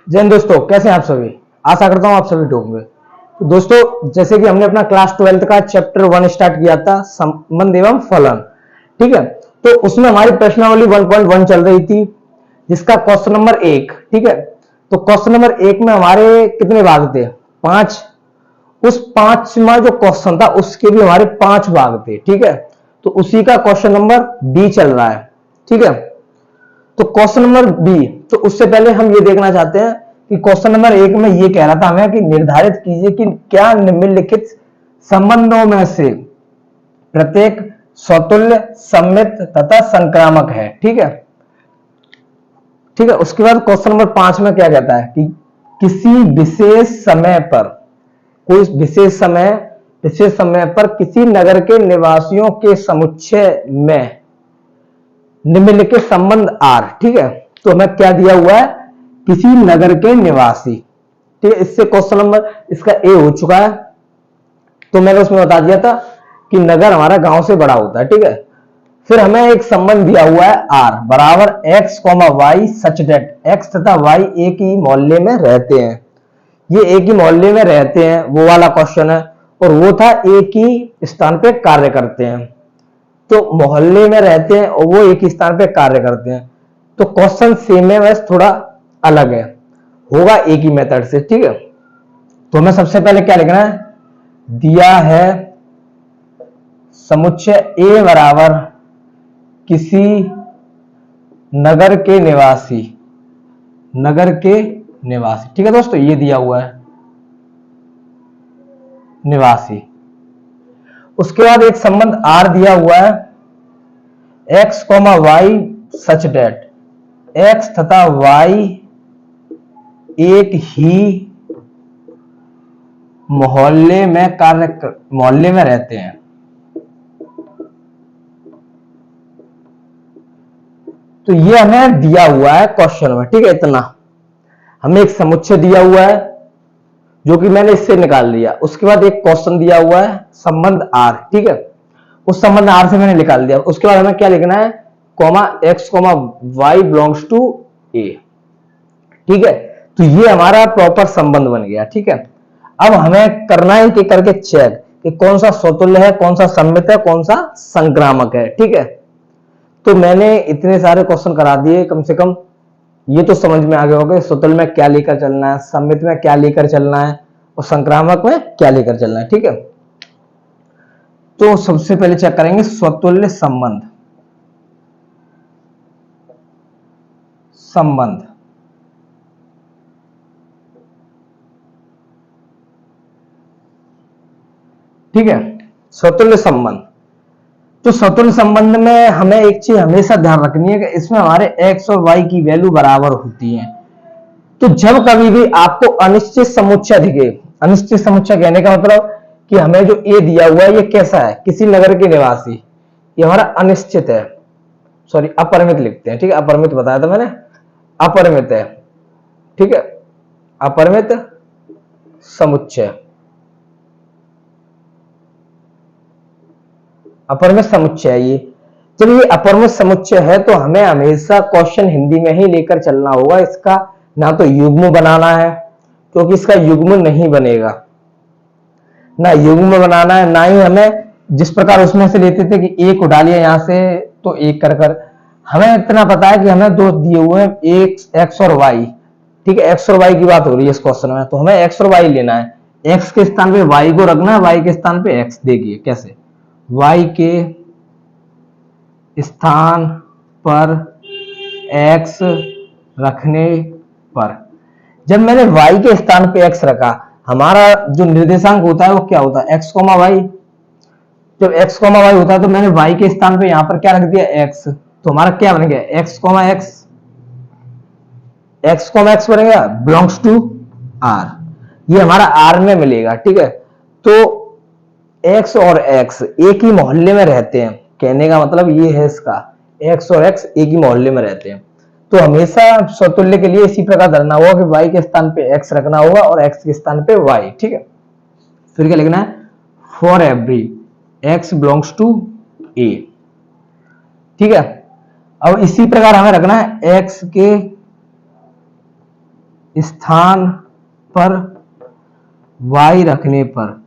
जय हिंद दोस्तों, कैसे हैं आप सभी। आशा करता हूं आप सभी ठीक होंगे। तो दोस्तों, जैसे कि हमने अपना क्लास 12 का चैप्टर 1 स्टार्ट किया था, संबंध एवं फलन। ठीक है, तो उसमें हमारी प्रश्नावली 1.1 चल रही थी, जिसका क्वेश्चन नंबर 1। ठीक है, तो क्वेश्चन नंबर 1 में हमारे कितने भाग थे? 5। उस 5वां जो क्वेश्चन था उसके भी हमारे 5 भाग थे। ठीक है, तो उसी का क्वेश्चन नंबर बी चल रहा है। ठीक है, तो क्वेश्चन नंबर बी, तो उससे पहले हम ये देखना चाहते हैं कि क्वेश्चन नंबर 1 में ये कह रहा था हमें कि निर्धारित कीजिए कि क्या निम्नलिखित संबंधों में से प्रत्येक स्वतुल्य, सममित तथा संक्रामक है। ठीक है, ठीक है। उसके बाद क्वेश्चन नंबर 5 में क्या कहता है कि किसी विशेष समय पर, कोई विशेष समय पर किसी नगर के निवासियों के समुच्चय में निम्नलिखित संबंध आर। ठीक है, तो हमें क्या दिया हुआ है? किसी नगर के निवासी। ठीक है, इससे क्वेश्चन नंबर इसका ए हो चुका है। तो मैंने उसमें बता दिया था कि नगर हमारा गांव से बड़ा होता है। ठीक है, फिर हमें एक संबंध दिया हुआ है आर बराबर एक्स कॉमा वाई सच डेट एक्स तथा वाई एक ही मोहल्ले में रहते हैं। ये एक ही मोहल्ले में रहते हैं, वो वाला क्वेश्चन है। और वो था एक ही स्थान पे कार्य करते हैं। तो मोहल्ले में रहते हैं और वो एक ही स्थान पे कार्य करते हैं। तो क्वेश्चन सेम है, बस थोड़ा अलग है, होगा एक ही मेथड से। ठीक है, तो हमें सबसे पहले क्या लिखना है? दिया है समुच्चय ए बराबर किसी नगर के निवासी, ठीक है दोस्तों, ये दिया हुआ है निवासी। उसके बाद एक संबंध आर दिया हुआ है एक्स कॉमा वाई सच डेट एक्स तथा वाई एक ही मोहल्ले में रहते हैं। तो ये हमें दिया हुआ है क्वेश्चन में। ठीक है, इतना हमें एक समुच्चय दिया हुआ है जो कि मैंने इससे निकाल दिया। उसके बाद एक क्वेश्चन दिया हुआ है संबंध आर। ठीक है, उस संबंध आर से मैंने निकाल दिया। उसके बाद हमें क्या लिखना है? Comma x comma y belongs to A. ठीक है, तो ये हमारा प्रॉपर संबंध बन गया। ठीक है, अब हमें करना है कि करके चेक कि कौन सा स्वतुल्य है, कौन सा सममित है, कौन सा संक्रामक है। ठीक है, तो मैंने इतने सारे क्वेश्चन करा दिए, कम से कम ये तो समझ में आ गया होगा स्वतुल्य में क्या लेकर चलना है, सममित में क्या लेकर चलना है और संक्रामक में क्या लेकर चलना है। ठीक है, तो सबसे पहले चेक करेंगे स्वतुल्य संबंध। ठीक है, स्वतुल्य संबंध। तो स्वतुल्य संबंध में हमें एक चीज हमेशा ध्यान रखनी है कि इसमें हमारे एक्स और वाई की वैल्यू बराबर होती है। तो जब कभी भी आपको अनिश्चित समुच्चय दिखे, अनिश्चित समुच्चय कहने का मतलब कि हमें जो ए दिया हुआ है ये कैसा है? किसी नगर के निवासी, ये हमारा अनिश्चित है, सॉरी अपरिमित लिखते हैं। ठीक है, अपरिमित बताया था मैंने, अपरिमित है। ठीक है, अपरिमित समुच्चय, अपरिमित समुच्चय है ये। जब ये अपरिमित समुच्चय है तो हमें हमेशा क्वेश्चन हिंदी में ही लेकर चलना होगा। इसका ना तो युग्म बनाना है, क्योंकि इसका युग्म नहीं बनेगा, ना युग्म बनाना है, ना ही हमें जिस प्रकार उसमें से लेते थे कि एक उठा लिया यहां से तो एक कर कर। हमें इतना पता है कि हमें दो दिए हुए हैं, एक एक्स और वाई। ठीक है, एक्स और वाई की बात हो रही है इस क्वेश्चन में, तो हमें एक्स और वाई लेना है। एक्स के स्थान पे वाई को रखना है, वाई के स्थान पे एक्स। देखिए कैसे, वाई के स्थान पर x रखने पर, जब मैंने y के स्थान पे x रखा, हमारा जो निर्देशांक होता है वो क्या होता है? x, y। जब x, y होता है तो मैंने y के स्थान पे यहां पर क्या रख दिया? x। तो हमारा क्या बन गया? x, x बनेगा बिलोंग्स टू r। ये हमारा r में मिलेगा। ठीक है, तो x और x एक ही मोहल्ले में रहते हैं, कहने का मतलब ये है इसका, x और x एक ही मोहल्ले में रहते हैं। तो हमेशा स्वतुल्य के लिए इसी प्रकार धरना होगा कि y के स्थान पे x रखना होगा और x के स्थान पे y। ठीक है, फिर क्या लिखना है? For every x belongs to a। ठीक है, अब इसी प्रकार हमें रखना है x के स्थान पर y रखने पर,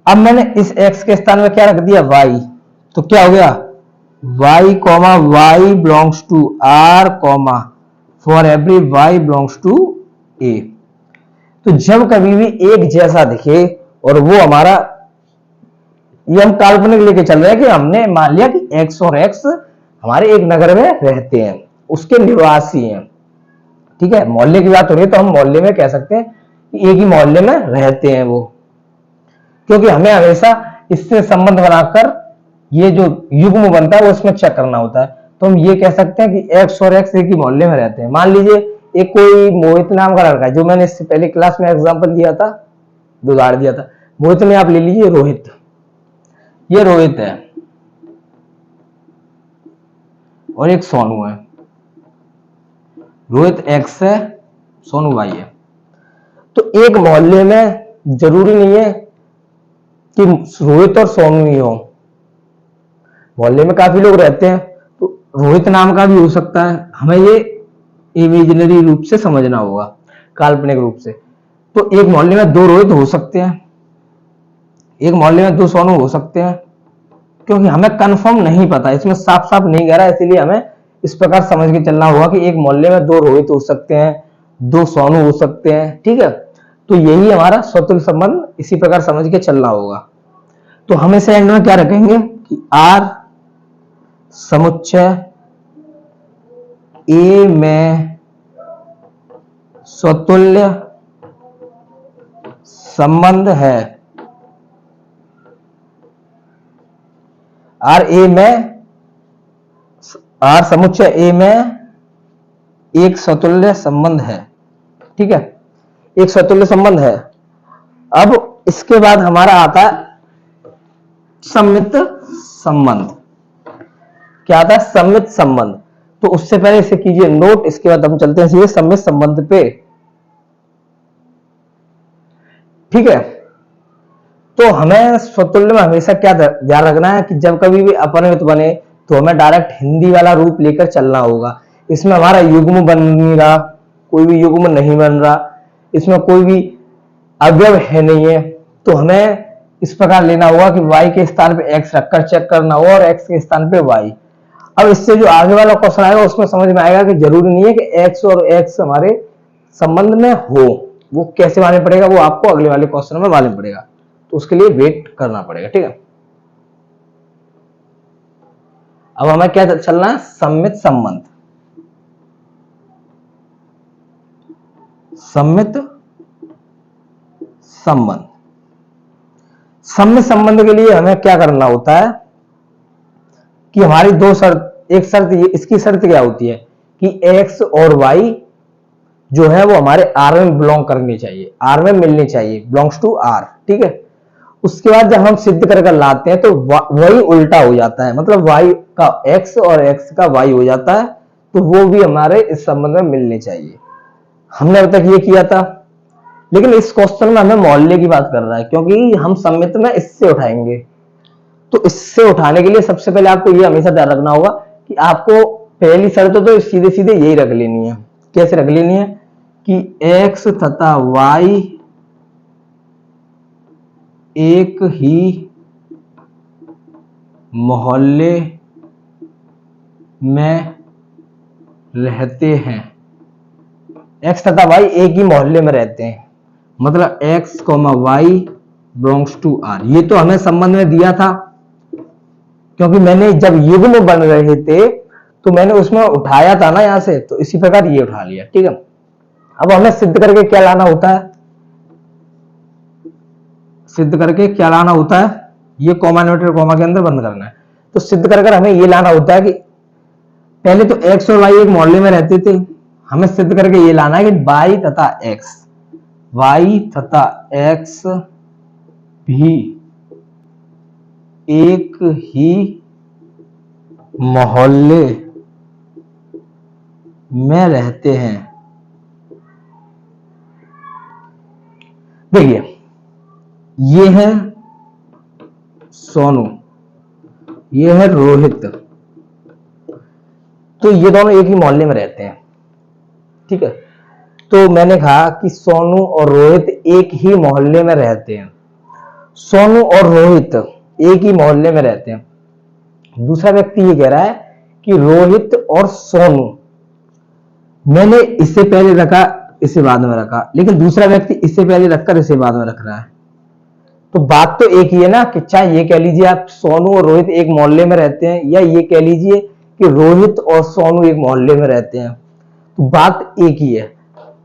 अब मैंने इस x के स्थान में क्या रख दिया y, तो क्या हो गया y comma y belongs to r comma for every y belongs to a। तो जब कभी भी एक जैसा दिखे और वो हमारा, ये हम काल्पनिक लेके चल रहे हैं कि हमने मान लिया कि x और x हमारे एक नगर में रहते हैं, उसके निवासी हैं, ठीक है, मोहल्ले की बात हो रही है तो हम मोहल्ले में कह सकते हैं कि एक ही मोहल्ले में रहते हैं वो, क्योंकि हमें हमेशा इससे संबंध बनाकर ये जो युग्म बनता है वो इसमें चेक करना होता है। तो हम ये कह सकते हैं कि x और x एक ही मोहल्ले में रहते हैं। मान लीजिए एक कोई मोहित नाम का लड़का है, जो मैंने इससे पहले क्लास में एग्जांपल दिया था, उदाहरण दिया था, मोहित में आप ले लीजिए रोहित, ये रोहित है और एक सोनू है, रोहित x है, सोनू y है। तो एक मोहल्ले में जरूरी नहीं है कि रोहित और सोनू ही हो, मोहल्ले में काफी लोग रहते हैं, तो रोहित नाम का भी हो सकता है। हमें ये इमेजिनरी रूप से समझना होगा, काल्पनिक रूप से। तो एक मोहल्ले में दो रोहित हो सकते हैं, एक मोहल्ले में दो सोनू हो सकते हैं, क्योंकि हमें कंफर्म नहीं पता, इसमें साफ साफ नहीं कह रहा, इसीलिए हमें इस प्रकार समझ के चलना होगा कि एक मोहल्ले में दो रोहित हो सकते हैं, दो सोनू हो सकते हैं, ठीक है। तो यही हमारा स्वतुल्य संबंध, इसी प्रकार समझ के चलना होगा। तो हम इसे एंड में क्या रखेंगे कि R समुच्चय A में स्वतुल्य संबंध है, R समुच्चय A में एक स्वतुल्य संबंध है, ठीक है, एक स्वतुल्य संबंध है। अब इसके बाद हमारा आता है सम्मित संबंध। क्या आता है? सम्मित संबंध। तो उससे पहले इसे कीजिए नोट, इसके बाद हम चलते हैं सीधे सम्मित संबंध पे, ठीक है। तो हमें स्वतुल्य में हमेशा क्या ध्यान रखना है कि जब कभी भी अपरिमित बने तो हमें डायरेक्ट हिंदी वाला रूप लेकर चलना होगा। इसमें हमारा युग्म बन नहीं रहा, कोई भी युग्म नहीं बन रहा, इसमें कोई भी अवयव है नहीं है, तो हमें इस प्रकार लेना होगा कि y के स्थान पे x रखकर चेक करना होगा और x के स्थान पे y। अब इससे जो आगे वाला क्वेश्चन आएगा उसमें समझ में आएगा कि जरूरी नहीं है कि x और x हमारे संबंध में हो, वो कैसे मालूम पड़ेगा वो आपको अगले वाले क्वेश्चन में मालूम पड़ेगा, तो उसके लिए वेट करना पड़ेगा, ठीक है। अब हमें क्या चलना है? सम्मित संबंध। सम्मित संबंध, सम्मित संबंध के लिए हमें क्या करना होता है कि हमारी दो शर्त, एक शर्त इसकी शर्त क्या होती है कि x और y जो है वो हमारे R में बिलोंग करनी चाहिए, R में मिलनी चाहिए, बिलोंग्स टू R, ठीक है। उसके बाद जब हम सिद्ध कर लाते हैं तो वही उल्टा हो जाता है, मतलब y का x और x का y हो जाता है, तो वो भी हमारे इस संबंध में मिलने चाहिए। हमने अब तक ये किया था, लेकिन इस क्वेश्चन में हमें मोहल्ले की बात कर रहा है, क्योंकि हम सम्मित में इससे उठाएंगे। तो इससे उठाने के लिए सबसे पहले आपको ये हमेशा ध्यान रखना होगा कि आपको पहली शर्त तो सीधे सीधे यही रख लेनी है। कैसे रख लेनी है कि x तथा y एक ही मोहल्ले में रहते हैं, x तथा y एक ही मोहल्ले में रहते हैं, मतलब x, y belongs to R। ये तो हमें संबंध में दिया था, क्योंकि मैंने जब युग्म बन रहे थे तो मैंने उसमें उठाया था ना यहां से, तो इसी प्रकार ये उठा लिया, ठीक है। अब हमें सिद्ध करके क्या लाना होता है? सिद्ध करके क्या लाना होता है? ये कॉमा इन्वर्टेड कॉमा के अंदर बंद करना है। तो सिद्ध कर हमें ये लाना होता है कि पहले तो x और y एक मोहल्ले में रहते थे, हमें सिद्ध करके ये लाना है कि y तथा x भी एक ही मोहल्ले में रहते हैं। देखिए ये है सोनू, ये है रोहित, तो ये दोनों एक ही मोहल्ले में रहते हैं, ठीक है। तो मैंने कहा कि सोनू और रोहित एक ही मोहल्ले में रहते हैं। सोनू और रोहित एक ही मोहल्ले में रहते हैं। दूसरा व्यक्ति ये कह रहा है कि रोहित और सोनू, मैंने इससे पहले रखा, इसे बाद में रखा, लेकिन दूसरा व्यक्ति इससे पहले रखकर इसे बाद में रख रहा है। तो बात तो एक ही है ना, कि चाहे ये कह लीजिए आप सोनू और रोहित एक मोहल्ले में रहते हैं, या ये कह लीजिए कि रोहित और सोनू एक मोहल्ले में रहते हैं, तो बात एक ही है।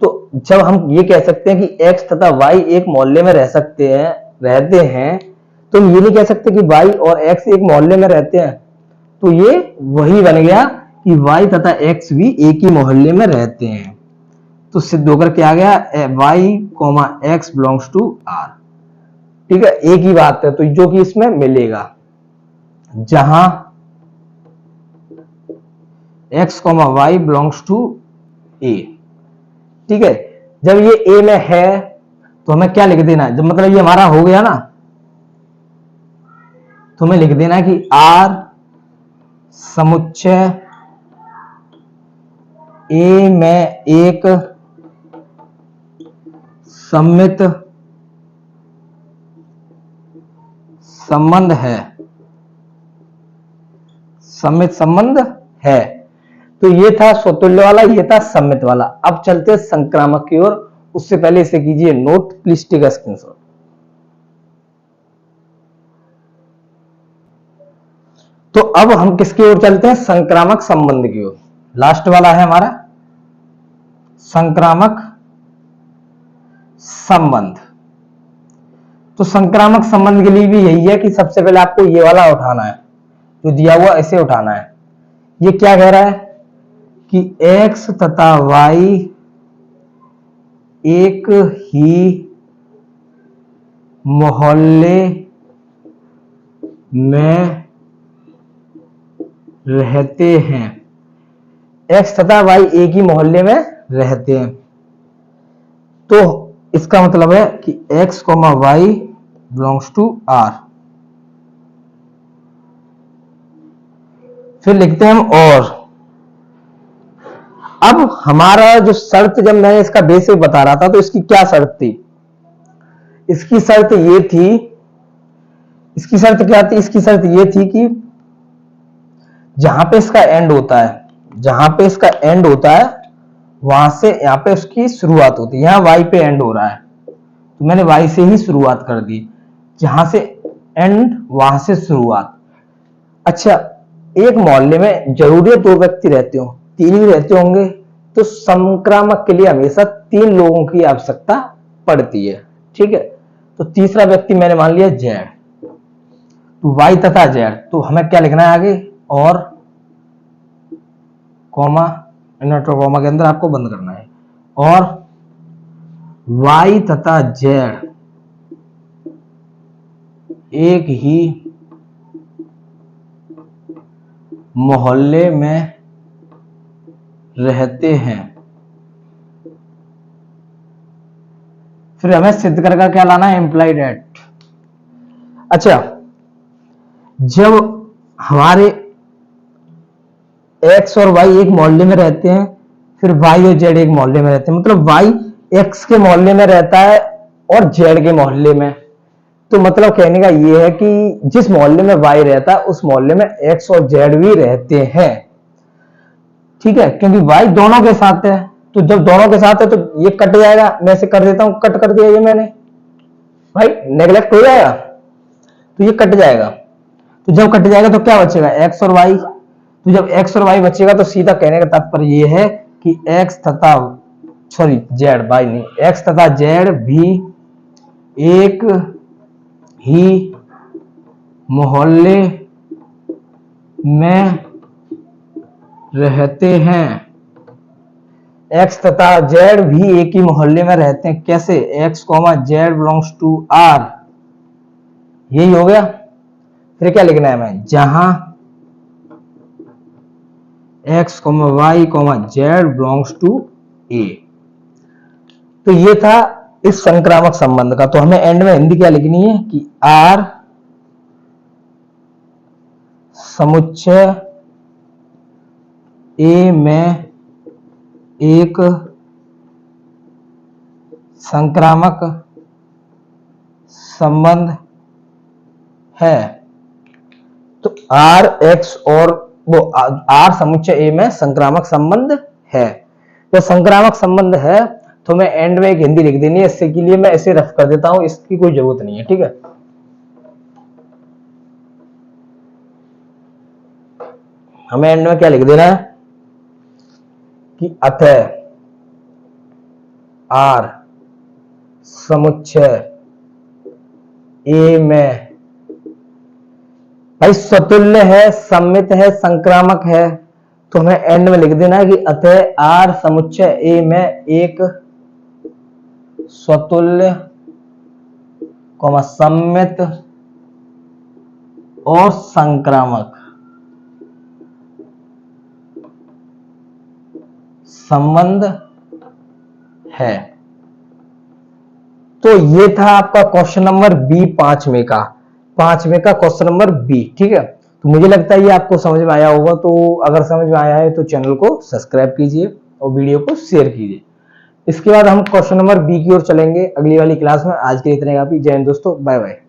तो जब हम ये कह सकते हैं कि x तथा y एक मोहल्ले में रहते हैं, तो हम ये नहीं कह सकते कि y और x एक मोहल्ले में रहते हैं। तो ये वही बन गया कि y तथा x भी एक ही मोहल्ले में रहते हैं। तो सिद्ध होकर क्या आ गया, y, x belongs to r। ठीक है, एक ही बात है, तो जो कि इसमें मिलेगा, जहां x, y belongs to a। ठीक है, जब ये a में है तो हमें क्या लिख देना है, जब मतलब ये हमारा हो गया ना, तो हमें लिख देना है कि R समुच्चय A में एक सममित संबंध है, सममित संबंध है। तो ये था स्वतुल्य वाला, ये था सममित वाला। अब चलते हैं संक्रामक की ओर। उससे पहले इसे कीजिए note, please take a screenshot. तो अब हम किसकी ओर चलते हैं, संक्रामक संबंध की ओर। लास्ट वाला है हमारा संक्रामक संबंध। तो संक्रामक संबंध के लिए भी यही है कि सबसे पहले आपको ये वाला उठाना है, जो दिया हुआ ऐसे उठाना है। ये क्या कह रहा है कि x तथा y एक ही मोहल्ले में रहते हैं। x तथा y एक ही मोहल्ले में रहते हैं, तो इसका मतलब है कि x, y belongs to r। फिर लिखते हैं हम और। अब हमारा जो शर्त, जब मैं इसका बेसिक बता रहा था, तो इसकी क्या शर्त थी, इसकी शर्त ये थी, इसकी शर्त क्या थी, इसकी शर्त ये थी कि जहां पे इसका एंड होता है, जहां पे इसका एंड होता है वहां से यहां पे उसकी शुरुआत होती है। यहां y पे एंड हो रहा है, तो मैंने y से ही शुरुआत कर दी, जहां से एंड वहां से शुरुआत। अच्छा, एक मोहल्ले में जरूरी है 2 व्यक्ति रहते हो, 3 ही रहते होंगे, तो संक्रामक के लिए हमेशा 3 लोगों की आवश्यकता पड़ती है। ठीक है, तो तीसरा व्यक्ति मैंने मान लिया z, तो y तथा z, तो हमें क्या लिखना है आगे, और कॉमा, इनवर्टर कॉमा के अंदर आपको बंद करना है, और y तथा z एक ही मोहल्ले में रहते हैं। फिर हमें सिद्ध करके क्या लाना है, इम्प्लाइड एट। अच्छा, जब हमारे x और y एक मोहल्ले में रहते हैं, फिर y और z एक मोहल्ले में रहते हैं, मतलब y x के मोहल्ले में रहता है और z के मोहल्ले में। तो मतलब कहने का ये है कि जिस मोहल्ले में y रहता है उस मोहल्ले में x और z भी रहते हैं। ठीक है, क्योंकि y दोनों के साथ है, तो जब दोनों के साथ है तो ये कट जाएगा। मैं इसे कर देता हूं, कट कर दिया ये मैंने, भाई नेगलेक्ट हो जाएगा, तो ये कट जाएगा। तो जब कट जाएगा तो क्या बचेगा, x और y। तो जब x और y बचेगा तो सीधा कहने का तात्पर्य ये है कि x तथा z, y नहीं, x तथा z भी एक ही मोहल्ले में रहते हैं। x तथा z भी एक ही मोहल्ले में रहते हैं। कैसे, x, z belongs to r, यही हो गया। फिर क्या लिखना है हमें, जहां x, y, z belongs to a। तो ये था इस संक्रामक संबंध का। तो हमें एंड में हिंदी क्या लिखनी है कि r समुच्चय A में एक संक्रामक संबंध है। तो आर एक्स और वो आर समुच्चय ए में संक्रामक संबंध है। तो संक्रामक संबंध है तो मैं एंड में एक हिंदी लिख देनी है, इससे के लिए मैं ऐसे रफ कर देता हूं, इसकी कोई जरूरत नहीं है, ठीक है। हमें एंड में क्या लिख देना है कि अतः आर समुच्चय ए में, भाई स्वतुल्य है, सममित है, संक्रामक है, तो हमें एंड में लिख देना है कि अतः आर समुच्चय ए में एक स्वतुल्य सम्मित और संक्रामक संबंध है। तो ये था आपका क्वेश्चन नंबर बी, पांचवें का क्वेश्चन नंबर बी, ठीक है। तो मुझे लगता है ये आपको समझ में आया होगा। तो अगर समझ में आया है तो चैनल को सब्सक्राइब कीजिए और वीडियो को शेयर कीजिए। इसके बाद हम क्वेश्चन नंबर बी की ओर चलेंगे अगली वाली क्लास में। आज के लिए इतना ही काफी। जय हिंद दोस्तों, बाय बाय।